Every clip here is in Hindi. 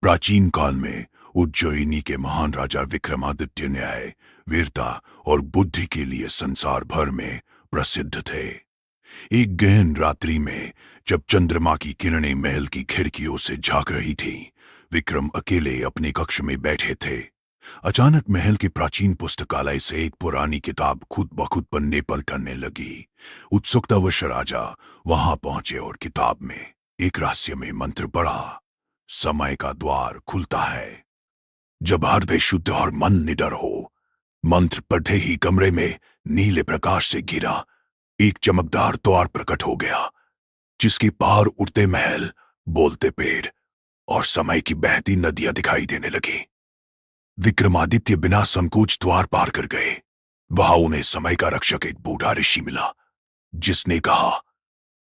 प्राचीन काल में उज्जयिनी के महान राजा विक्रमादित्य न्याय, वीरता और बुद्धि के लिए संसार भर में प्रसिद्ध थे। एक गहन रात्रि में जब चंद्रमा की किरणें महल की खिड़कियों से झांक रही थीं, विक्रम अकेले अपने कक्ष में बैठे थे। अचानक महल के प्राचीन पुस्तकालय से एक पुरानी किताब खुद ब खुद पन्ने पलटने लगी। उत्सुकतावश राजा वहां पहुंचे और किताब में एक रहस्यमय मंत्र पढ़ा। समय का द्वार खुलता है जब हृदय शुद्ध और मन निडर हो। मंत्र पढ़ते ही कमरे में नीले प्रकाश से घिरा एक चमकदार द्वार प्रकट हो गया, जिसके पार उड़ते महल, बोलते पेड़ और समय की बहती नदियां दिखाई देने लगी। विक्रमादित्य बिना संकोच द्वार पार कर गए। वहां उन्हें समय का रक्षक एक बूढ़ा ऋषि मिला, जिसने कहा,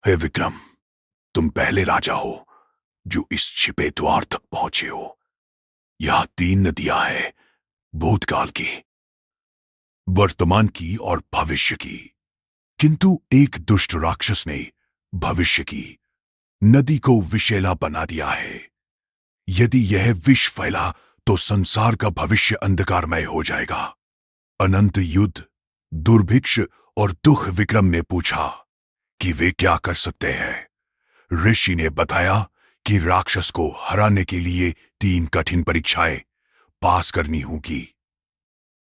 हे विक्रम, तुम पहले राजा हो जो इस छिपे द्वार तक पहुंचे हो। यहां 3 नदियां हैं, भूतकाल की, वर्तमान की और भविष्य की। किंतु एक दुष्ट राक्षस ने भविष्य की नदी को विषैला बना दिया है। यदि यह विष फैला तो संसार का भविष्य अंधकारमय हो जाएगा। अनंत युद्ध, दुर्भिक्ष और दुख। विक्रम ने पूछा कि वे क्या कर सकते हैं। ऋषि ने बताया कि राक्षस को हराने के लिए 3 कठिन परीक्षाएं पास करनी होगी।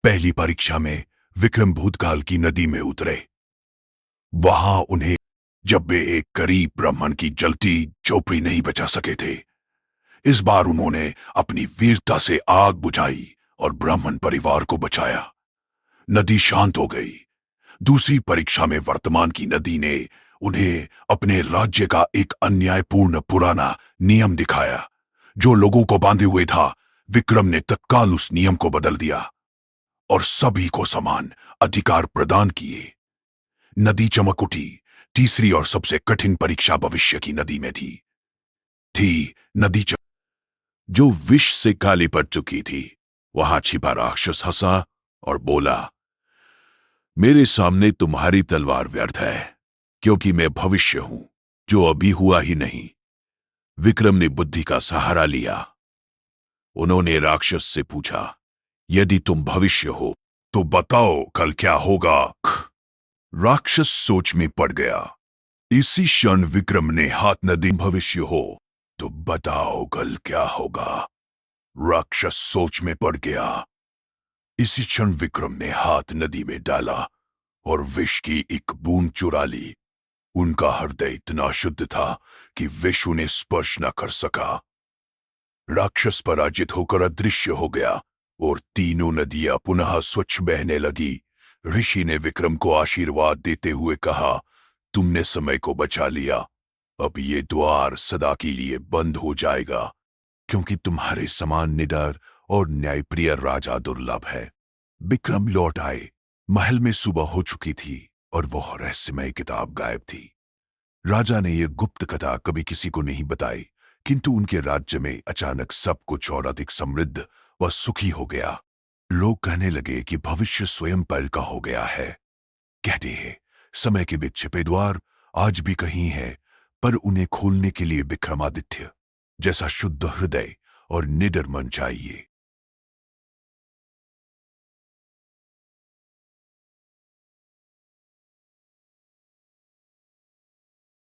पहली परीक्षा में विक्रम भूतकाल की नदी में उतरे। वहां उन्हें जब वे एक गरीब ब्राह्मण की जलती झोपड़ी नहीं बचा सके थे। इस बार उन्होंने अपनी वीरता से आग बुझाई और ब्राह्मण परिवार को बचाया। नदी शांत हो गई। दूसरी परीक्षा में वर्तमान की नदी ने उन्हें अपने राज्य का एक अन्यायपूर्ण पुराना नियम दिखाया, जो लोगों को बांधे हुए था। विक्रम ने तत्काल उस नियम को बदल दिया और सभी को समान अधिकार प्रदान किए। नदी चमक उठी। तीसरी और सबसे कठिन परीक्षा भविष्य की नदी में थी नदी जो विष से काली पड़ चुकी थी। वहां छिपा राक्षस हंसा और बोला, मेरे सामने तुम्हारी तलवार व्यर्थ है, क्योंकि मैं भविष्य हूं जो अभी हुआ ही नहीं। विक्रम ने बुद्धि का सहारा लिया। उन्होंने राक्षस से पूछा, यदि तुम भविष्य हो तो बताओ कल क्या होगा। राक्षस सोच में पड़ गया। इसी क्षण विक्रम ने हाथ नदी भविष्य हो तो बताओ कल क्या होगा। राक्षस सोच में पड़ गया। इसी क्षण विक्रम ने हाथ नदी में डाला और विष की एक बूंद चुरा ली। उनका हृदय इतना शुद्ध था कि विष उन्हें स्पर्श न कर सका। राक्षस पराजित होकर अदृश्य हो गया और तीनों नदियां पुनः स्वच्छ बहने लगी। ऋषि ने विक्रम को आशीर्वाद देते हुए कहा, तुमने समय को बचा लिया। अब ये द्वार सदा के लिए बंद हो जाएगा, क्योंकि तुम्हारे समान निडर और न्यायप्रिय राजा दुर्लभ है। विक्रम लौट आए। महल में सुबह हो चुकी थी और वह रहस्यमय किताब गायब थी। राजा ने यह गुप्त कथा कभी किसी को नहीं बताई, किंतु उनके राज्य में अचानक सब कुछ और अधिक समृद्ध व सुखी हो गया। लोग कहने लगे कि भविष्य स्वयं पल का हो गया है। कहते हैं, समय के बीच छिपे द्वार आज भी कहीं है, पर उन्हें खोलने के लिए विक्रमादित्य जैसा शुद्ध हृदय और निडर मन चाहिए।